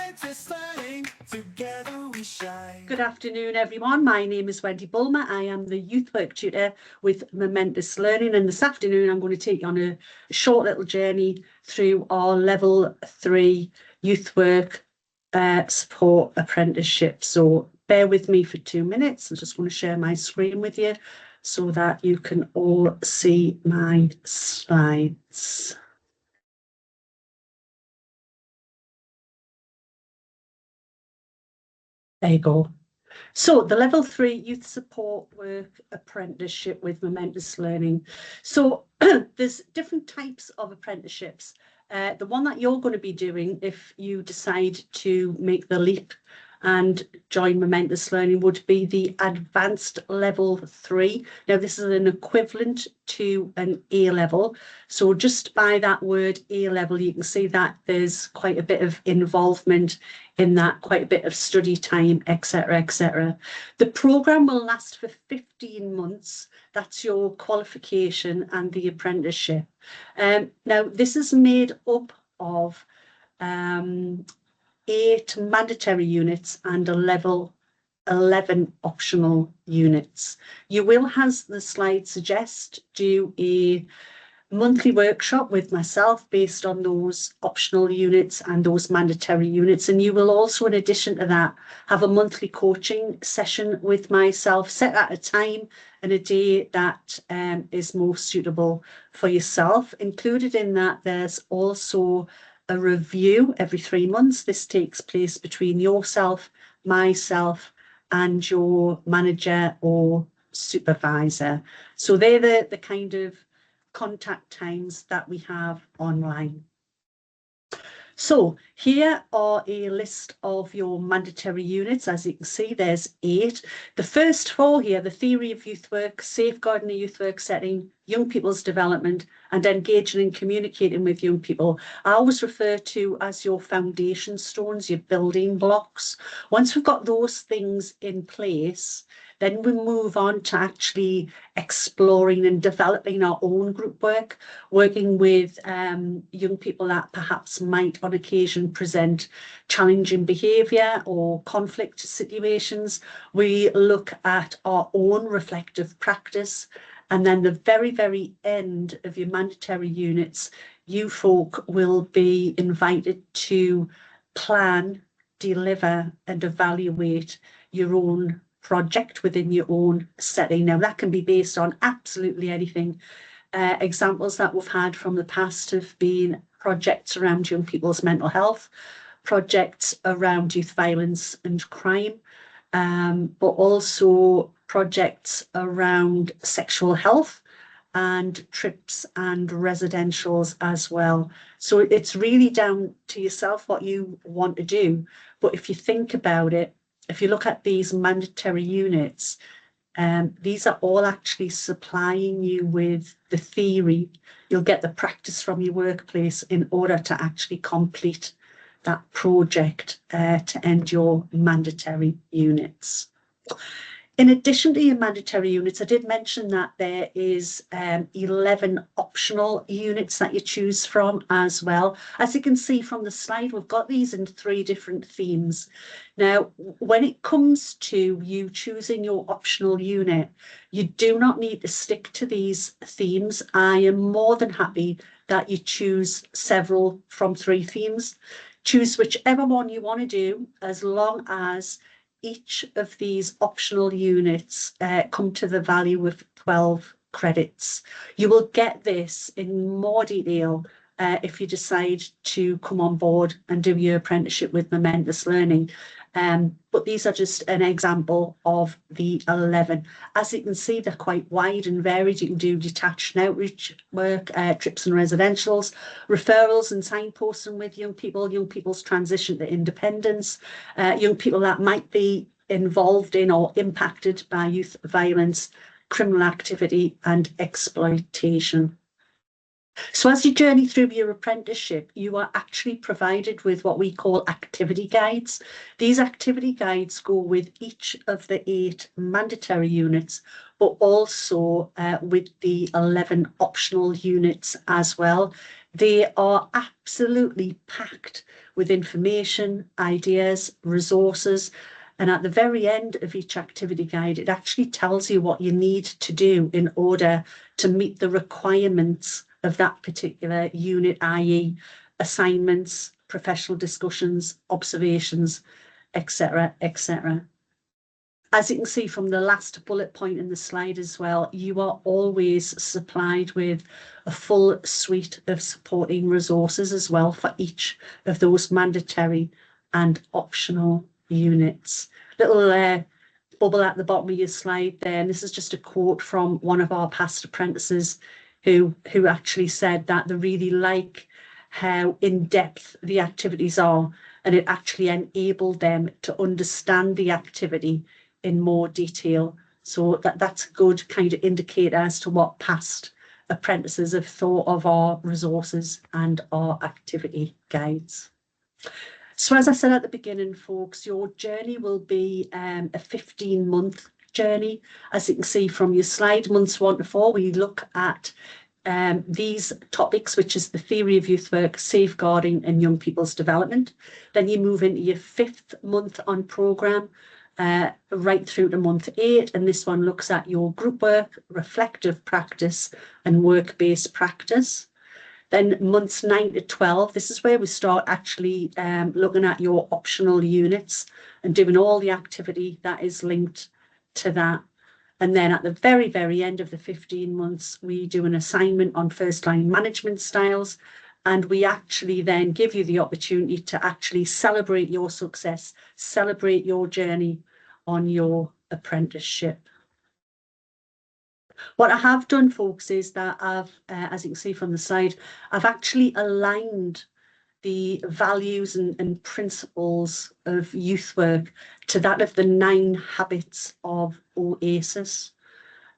Momentous learning, together we shine. Good afternoon, everyone. My name is Wendy Bulmer. I am the youth work tutor with Momentous Learning, and this afternoon I'm going to take you on a short little journey through our level 3 youth work support apprenticeship. So bear with me for 2 minutes. I just want to share my screen with you so that you can all see my slides. There you go. So the level 3 youth support work apprenticeship with Momentous Learning. So there's different types of apprenticeships. The one that you're going to be doing if you decide to make the leap and join Momentous Learning would be the advanced level 3. Now this is an equivalent to an A level. So just by that word A level, you can see that there's quite a bit of involvement in that, quite a bit of study time, etc., etc. The programme will last for 15 months. That's your qualification and the apprenticeship. Now this is made up of 8 mandatory units and a level 11 optional units. You will, as the slide suggests, do a monthly workshop with myself based on those optional units and those mandatory units, and you will also, in addition to that, have a monthly coaching session with myself set at a time and a day that is more suitable for yourself. Included in that, there's also a review every 3 months. This takes place between yourself, myself, and your manager or supervisor. So they're the kind of contact times that we have online. So here are a list of your mandatory units. As you can see, there's 8. The first 4 here, the theory of youth work, safeguarding a youth work setting, young people's development, and engaging and communicating with young people, I always refer to as your foundation stones, your building blocks. Once we've got those things in place, then we move on to actually exploring and developing our own group work, working with young people that perhaps might on occasion present challenging behaviour or conflict situations. We look at our own reflective practice, and then the very, very end of your mandatory units, you folk will be invited to plan, deliver and evaluate your own project within your own setting. Now that can be based on absolutely anything. Examples that we've had from the past have been projects around young people's mental health, projects around youth violence and crime, but also projects around sexual health and trips and residentials as well. So it's really down to yourself what you want to do. But if you think about it, if you look at these mandatory units, these are all actually supplying you with the theory. You'll get the practice from your workplace in order to actually complete that project to end your mandatory units. In addition to your mandatory units, I did mention that there is 11 optional units that you choose from as well. As you can see from the slide, we've got these in 3 different themes. Now, when it comes to you choosing your optional unit, you do not need to stick to these themes. I am more than happy that you choose several from 3 themes. Choose whichever one you want to do, as long as each of these optional units come to the value of 12 credits. You will get this in more detail if you decide to come on board and do your apprenticeship with Momentous Learning. But these are just an example of the 11. As you can see, they're quite wide and varied. You can do detached and outreach work, trips and residentials, referrals and signposting with young people's transition to independence, young people that might be involved in or impacted by youth violence, criminal activity and exploitation. So as you journey through your apprenticeship, you are actually provided with what we call activity guides. These activity guides go with each of the 8 mandatory units, but also with the 11 optional units as well. They are absolutely packed with information, ideas, resources. And at the very end of each activity guide, it actually tells you what you need to do in order to meet the requirements of that particular unit, i.e. assignments, professional discussions, observations, etc., etc. As you can see from the last bullet point in the slide as well, you are always supplied with a full suite of supporting resources as well for each of those mandatory and optional units. Little bubble at the bottom of your slide there, and this is just a quote from one of our past apprentices who actually said that they really like how in-depth the activities are, and it actually enabled them to understand the activity in more detail. So that's a good kind of indicator as to what past apprentices have thought of our resources and our activity guides. So as I said at the beginning, folks, your journey will be a 15-month journey. As you can see from your slide, months 1 to 4, we look at these topics, which is the theory of youth work, safeguarding and young people's development. Then you move into your 5th month on programme, right through to month 8, and this one looks at your group work, reflective practice and work-based practice. Then months 9 to 12, this is where we start actually looking at your optional units and doing all the activity that is linked to that. And then at the very, very end of the 15 months, we do an assignment on first line management styles. And we actually then give you the opportunity to actually celebrate your success, celebrate your journey on your apprenticeship. What I have done, folks, is that I've, as you can see from the slide, I've actually aligned the values and principles of youth work to that of the 9 habits of Oasis.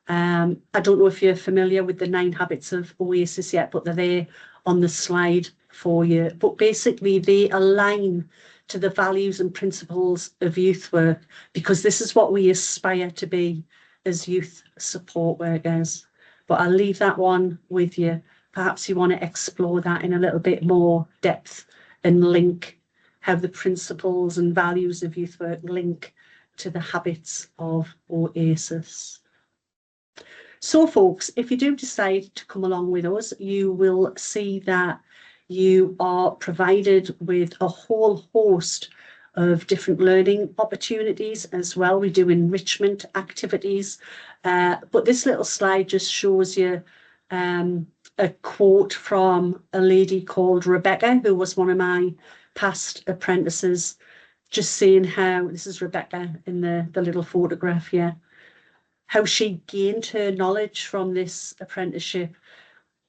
I don't know if you're familiar with the 9 habits of Oasis yet, but they're there on the slide for you. But basically, they align to the values and principles of youth work, because this is what we aspire to be as youth support workers. But I'll leave that one with you. Perhaps you want to explore that in a little bit more depth and link how the principles and values of youth work link to the habits of Oasis. So folks, if you do decide to come along with us, you will see that you are provided with a whole host of different learning opportunities as well. We do enrichment activities, but this little slide just shows you a quote from a lady called Rebecca, who was one of my past apprentices, just saying how, this is Rebecca in the little photograph here, how she gained her knowledge from this apprenticeship,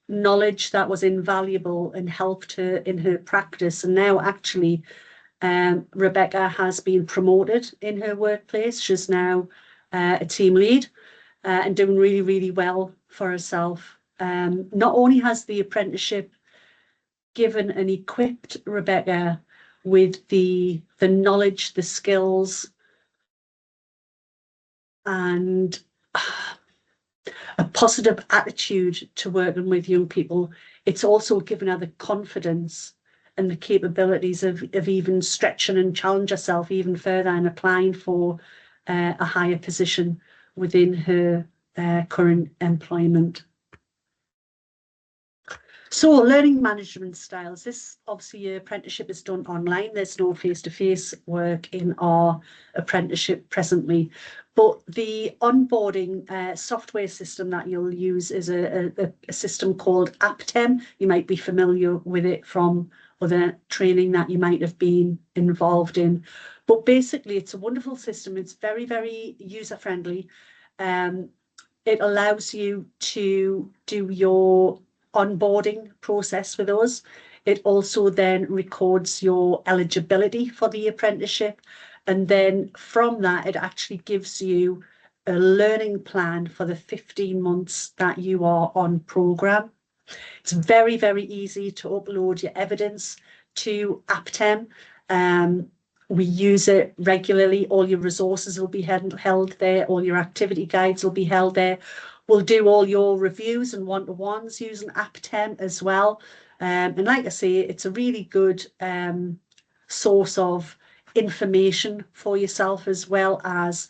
knowledge that was invaluable and helped her in her practice. And now actually Rebecca has been promoted in her workplace. She's now a team lead and doing really, really well for herself. Not only has the apprenticeship given and equipped Rebecca with the knowledge, the skills, and a positive attitude to working with young people, it's also given her the confidence and the capabilities of even stretching and challenge herself even further and applying for a higher position within her current employment. So learning management styles, this obviously your apprenticeship is done online. There's no face-to-face work in our apprenticeship presently, but the onboarding software system that you'll use is a system called Aptem. You might be familiar with it from other training that you might have been involved in, but basically it's a wonderful system. It's very, very user-friendly. It allows you to do your onboarding process with us. It also then records your eligibility for the apprenticeship, and then from that it actually gives you a learning plan for the 15 months that you are on programme. It's very, very easy to upload your evidence to Aptem. We use it regularly. All your resources will be held there. All your activity guides will be held there. We'll do all your reviews and one-to-ones using Aptem as well. And like I say, it's a really good source of information for yourself, as well as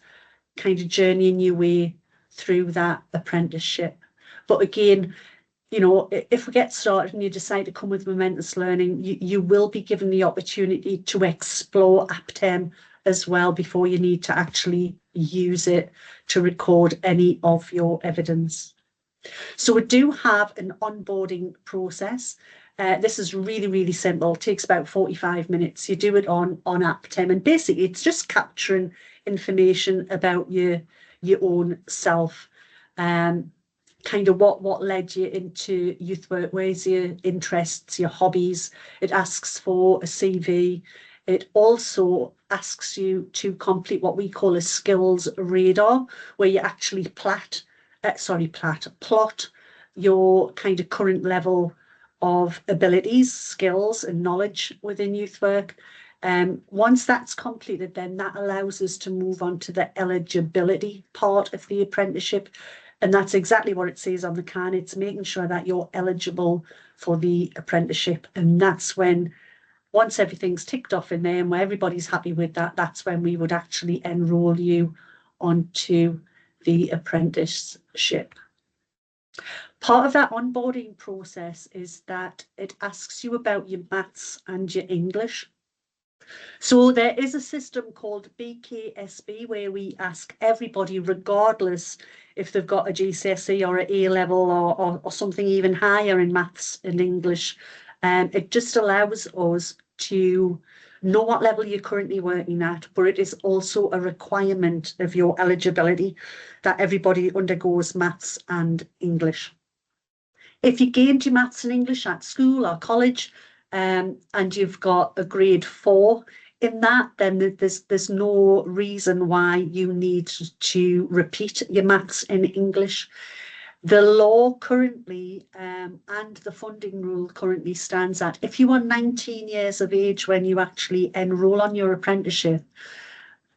kind of journeying your way through that apprenticeship. But again, you know, if we get started and you decide to come with Momentous Learning, you will be given the opportunity to explore AppTem as well before you need to actually use it to record any of your evidence. So we do have an onboarding process. This is really, really simple. It takes about 45 minutes. You do it on AppTem, and basically it's just capturing information about your own self. Kind of what led you into youth work, where's your interests, your hobbies. It asks for a CV. It also asks you to complete what we call a skills radar, where you actually plot your kind of current level of abilities, skills and knowledge within youth work. Once that's completed, then that allows us to move on to the eligibility part of the apprenticeship. And that's exactly what it says on the can. It's making sure that you're eligible for the apprenticeship. And that's when, once everything's ticked off in there and where everybody's happy with that, that's when we would actually enroll you onto the apprenticeship. Part of that onboarding process is that it asks you about your maths and your English. So there is a system called BKSB where we ask everybody, regardless if they've got a GCSE or an A level or something even higher in maths and English. It just allows us to know what level you're currently working at, but it is also a requirement of your eligibility that everybody undergoes maths and English. If you gained your maths and English at school or college, and you've got a grade 4 in that, then there's no reason why you need to repeat your maths and English. The law currently and the funding rule currently stands at, if you are 19 years of age when you actually enroll on your apprenticeship,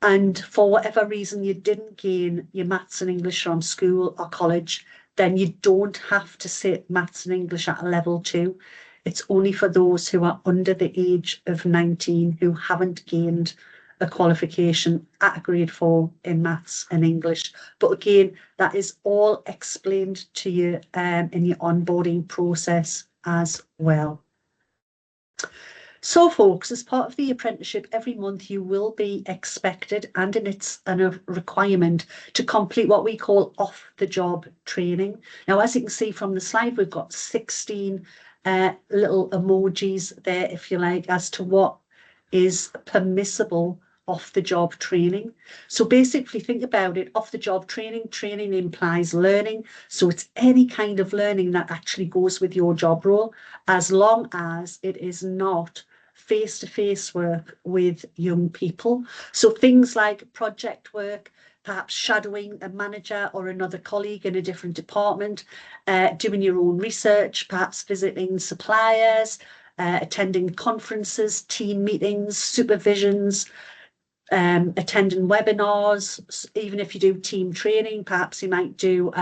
and for whatever reason you didn't gain your maths and English from school or college, then you don't have to sit maths and English at a level 2. It's only for those who are under the age of 19 who haven't gained a qualification at a grade 4 in maths and English. But again, that is all explained to you in your onboarding process as well. So folks, as part of the apprenticeship, every month you will be expected, and it's a requirement, to complete what we call off-the-job training. Now, as you can see from the slide, we've got 16 little emojis there, if you like, as to what is permissible off-the-job training. So basically, think about it, off-the-job training. Training implies learning. So it's any kind of learning that actually goes with your job role, as long as it is not face-to-face work with young people. So things like project work, perhaps shadowing a manager or another colleague in a different department, doing your own research, perhaps visiting suppliers, attending conferences, team meetings, supervisions, attending webinars. Even if you do team training, perhaps you might do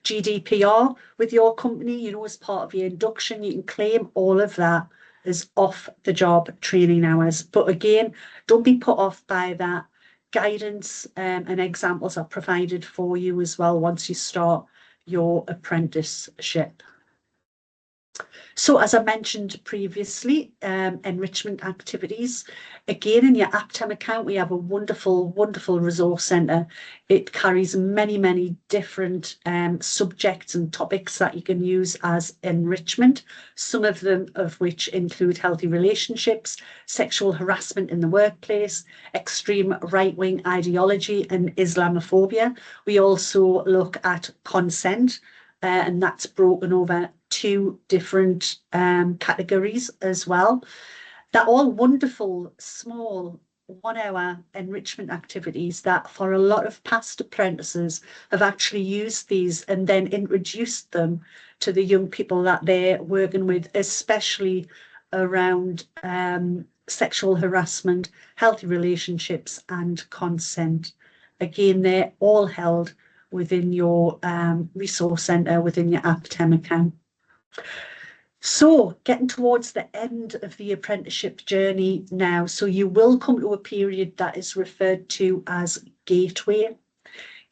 GDPR with your company, you know, as part of your induction. You can claim all of that as off-the-job training hours. But again, don't be put off by that. Guidance and examples are provided for you as well once you start your apprenticeship. So as I mentioned previously, enrichment activities. Again, in your AppTem account, we have a wonderful, wonderful resource centre. It carries many, many different subjects and topics that you can use as enrichment, some of them of which include healthy relationships, sexual harassment in the workplace, extreme right-wing ideology and Islamophobia. We also look at consent, and that's broken over 2 different categories as well. They're all wonderful, small 1-hour enrichment activities that for a lot of past apprentices have actually used these and then introduced them to the young people that they're working with, especially around sexual harassment, healthy relationships and consent. Again, they're all held within your resource centre, within your AppTem account. So getting towards the end of the apprenticeship journey now, so you will come to a period that is referred to as gateway.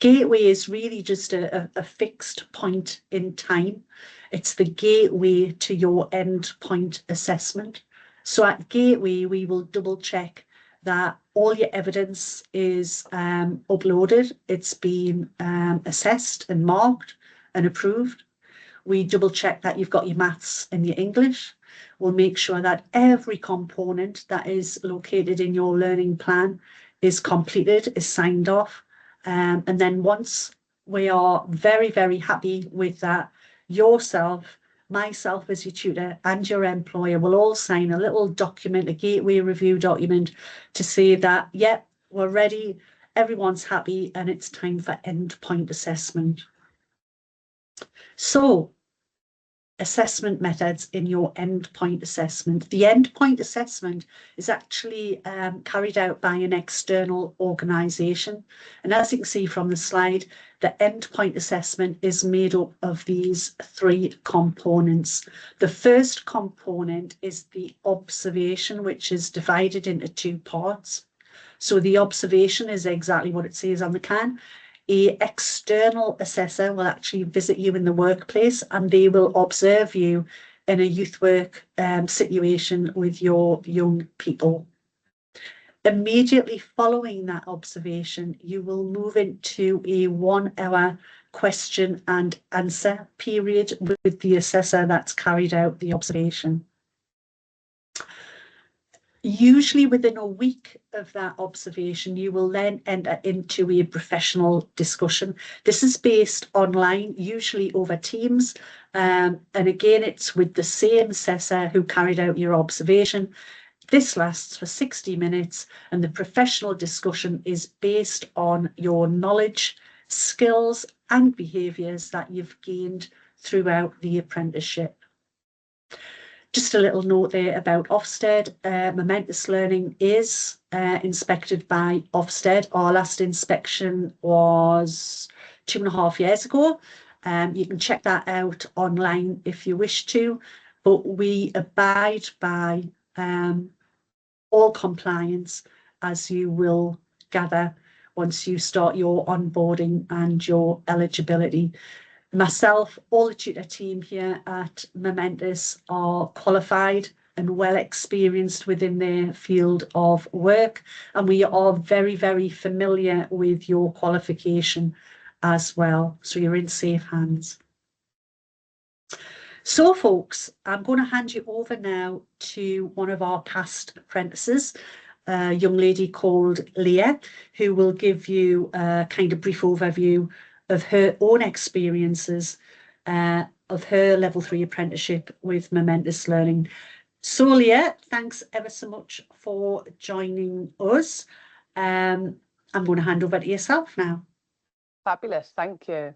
Gateway is really just a fixed point in time. It's the gateway to your end point assessment. So at gateway, we will double check that all your evidence is uploaded. It's been assessed and marked and approved. We double check that you've got your maths and your English. We'll make sure that every component that is located in your learning plan is completed, is signed off. And then once we are very, very happy with that, yourself, myself as your tutor, and your employer will all sign a little document, a gateway review document, to say that, yep, we're ready, everyone's happy, and it's time for endpoint assessment. So, assessment methods in your endpoint assessment. The endpoint assessment is actually carried out by an external organisation. And as you can see from the slide, the endpoint assessment is made up of these three components. The first component is the observation, which is divided into two parts. So the observation is exactly what it says on the can. An external assessor will actually visit you in the workplace and they will observe you in a youth work situation with your young people. Immediately following that observation, you will move into a 1 hour question and answer period with the assessor that's carried out the observation. Usually within a week of that observation, you will then enter into a professional discussion. This is based online, usually over Teams. And again, it's with the same assessor who carried out your observation. This lasts for 60 minutes and the professional discussion is based on your knowledge, skills and behaviours that you've gained throughout the apprenticeship. Just a little note there about Ofsted. Momentous Learning is inspected by Ofsted. Our last inspection was 2.5 years ago. You can check that out online if you wish to, but we abide by all compliance, as you will gather once you start your onboarding and your eligibility. Myself, all the tutor team here at Momentous are qualified and well experienced within their field of work, and we are very, very familiar with your qualification as well, so you're in safe hands. So folks, I'm going to hand you over now to one of our past apprentices, a young lady called Leah, who will give you a kind of brief overview of her own experiences of her level 3 apprenticeship with Momentous Learning. So Leah, thanks ever so much for joining us. I'm going to hand over to yourself now. Fabulous, thank you.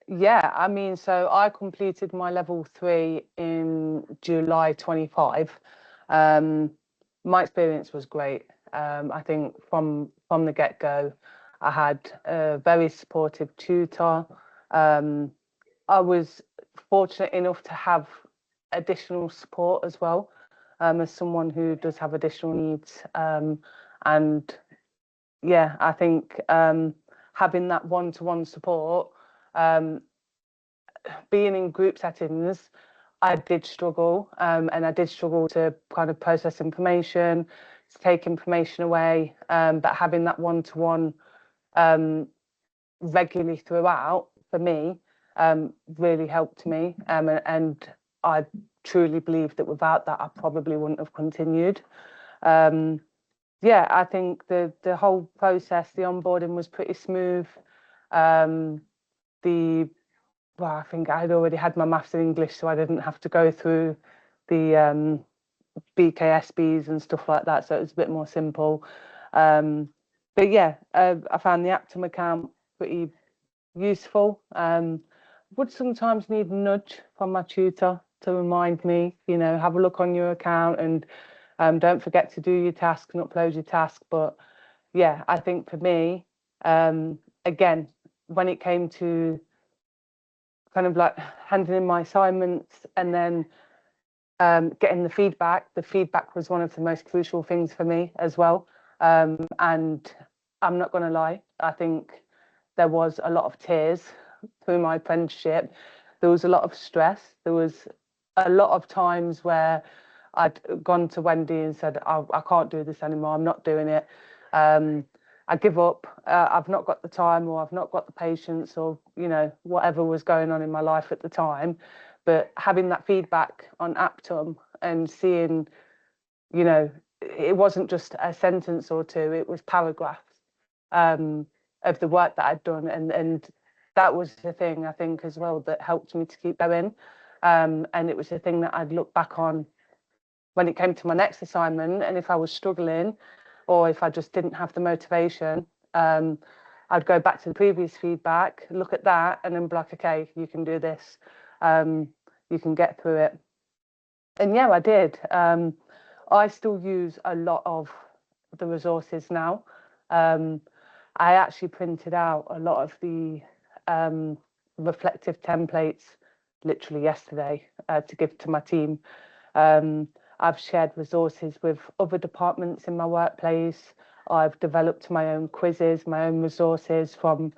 Yeah, I mean, so I completed my level 3 in July 25. My experience was great. I think from the get-go, I had a very supportive tutor. I was fortunate enough to have additional support as well, as someone who does have additional needs. And yeah, I think having that one-to-one support, being in group settings, I did struggle, and I did struggle to kind of process information, to take information away, but having that one-to-one regularly throughout, for me, really helped me, and I truly believe that without that I probably wouldn't have continued. Yeah, I think the whole process, the onboarding was pretty smooth. Well, I think I'd already had my maths and English, so I didn't have to go through the BKSBs and stuff like that, so it was a bit more simple. But yeah, I found the Aptum account pretty useful. Would sometimes need a nudge from my tutor to remind me, you know, have a look on your account and don't forget to do your task and upload your task. But yeah, I think for me, again, when it came to kind of like handing in my assignments and then getting the feedback. The feedback was one of the most crucial things for me as well. And I'm not going to lie, I think there was a lot of tears through my apprenticeship. There was a lot of stress. There was a lot of times where I'd gone to Wendy and said, I can't do this anymore. I'm not doing it. I give up. I've not got the time, or I've not got the patience, or, you know, whatever was going on in my life at the time. But having that feedback on Aptum and seeing, you know, it wasn't just a sentence or two, it was paragraphs of the work that I'd done. And that was the thing, I think, as well, that helped me to keep going. And it was the thing that I'd look back on when it came to my next assignment. And if I was struggling, or if I just didn't have the motivation, I'd go back to the previous feedback, look at that, and then be like, okay, you can do this. You can get through it. And yeah, I did. I still use a lot of the resources now. I actually printed out a lot of the reflective templates literally yesterday to give to my team. I've shared resources with other departments in my workplace. I've developed my own quizzes, my own resources from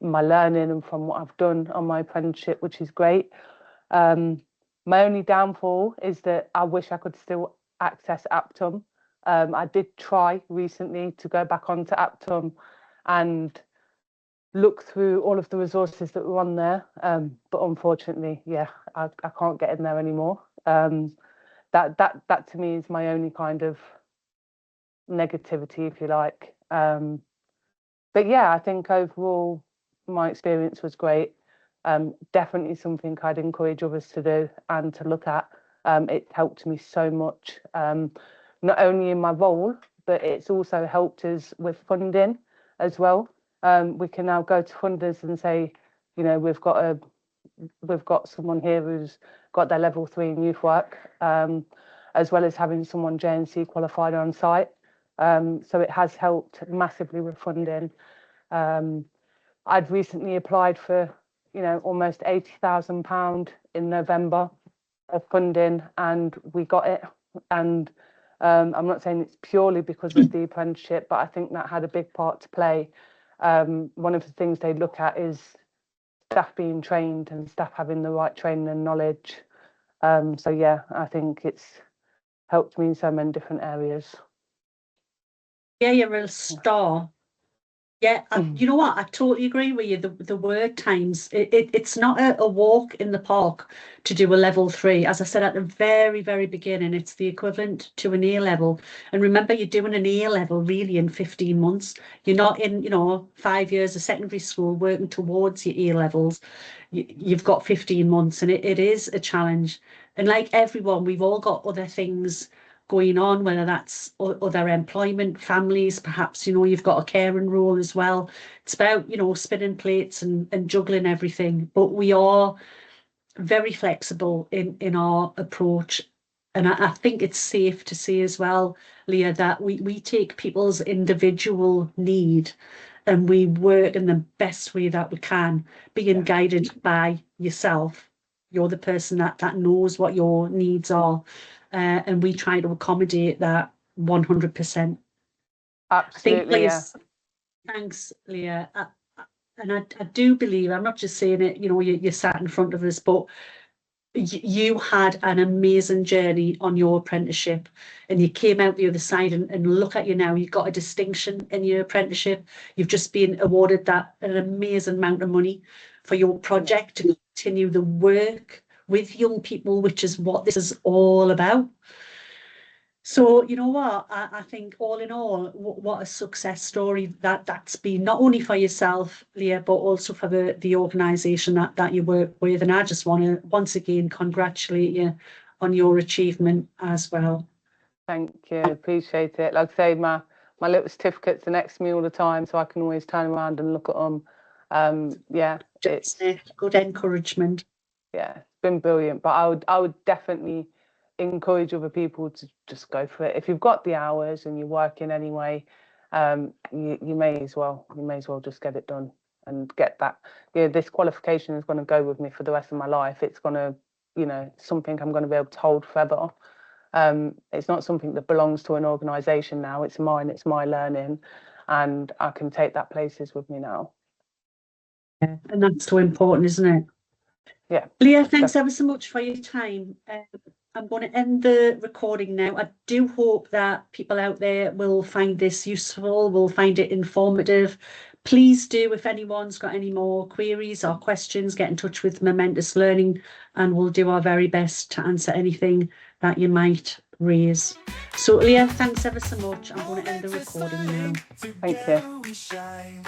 my learning and from what I've done on my apprenticeship, which is great. My only downfall is that I wish I could still access Aptum. I did try recently to go back onto Aptum and look through all of the resources that were on there, but unfortunately, yeah, I can't get in there anymore. That to me is my only kind of negativity, if you like. But yeah, I think overall my experience was great. Definitely something I'd encourage others to do and to look at. It helped me so much, not only in my role, but it's also helped us with funding as well. We can now go to funders and say, you know, we've got someone here who's got their level 3 in youth work, as well as having someone JNC qualified on site. So it has helped massively with funding. I'd recently applied for, you know, almost £80,000 in November of funding, and we got it. And I'm not saying it's purely because of the apprenticeship, but I think that had a big part to play. One of the things they look at is staff being trained and staff having the right training and knowledge. So yeah, I think it's helped me in so many different areas. Yeah, you're a star. Yeah, you know what? I totally agree with you. The word times, it's not a walk in the park to do a level 3. As I said at the very, very beginning, it's the equivalent to an A level. And remember, you're doing an A level really in 15 months. You're not in, you know, 5 years of secondary school working towards your A levels. You've got 15 months, and it is a challenge. And like everyone, we've all got other things going on, whether that's other employment, families, perhaps, you know, you've got a caring role as well. It's about, you know, spinning plates and juggling everything. But we are very flexible in our approach. And I think it's safe to say as well, Leah, that we take people's individual need and we work in the best way that we can, being guided by yourself. You're the person that knows what your needs are. And we try to accommodate that 100%. Absolutely, yeah. Thanks, Leah. And I do believe, I'm not just saying it, you know, you sat in front of us, but you had an amazing journey on your apprenticeship and you came out the other side and look at you now, you've got a distinction in your apprenticeship. You've just been awarded an amazing amount of money for your project to continue the work with young people, which is what this is all about. So, you know what, I think all in all, what a success story that's been, not only for yourself, Leah, but also for the organisation that you work with. And I just want to once again congratulate you on your achievement as well. Thank you, appreciate it. Like I say, my little certificates are next to me all the time, so I can always turn around and look at them. Yeah, it's good encouragement. Yeah, it's been brilliant. But I would definitely encourage other people to just go for it. If you've got the hours and you're working anyway, you may as well just get it done. and get that. This qualification is going to go with me for the rest of my life. It's going to, something I'm going to be able to hold forever. It's not something that belongs to an organisation now. It's mine. It's my learning, and I can take that places with me now. Yeah, and that's so important, isn't it? Yeah. Leah, thanks ever so much for your time. I'm going to end the recording now. I do hope that people out there will find this useful, will find it informative. Please do, if anyone's got any more queries or questions, get in touch with Momentous Learning, and we'll do our very best to answer anything that you might raise. So Leah, thanks ever so much. I'm going to end the recording now. Thank you. We shine.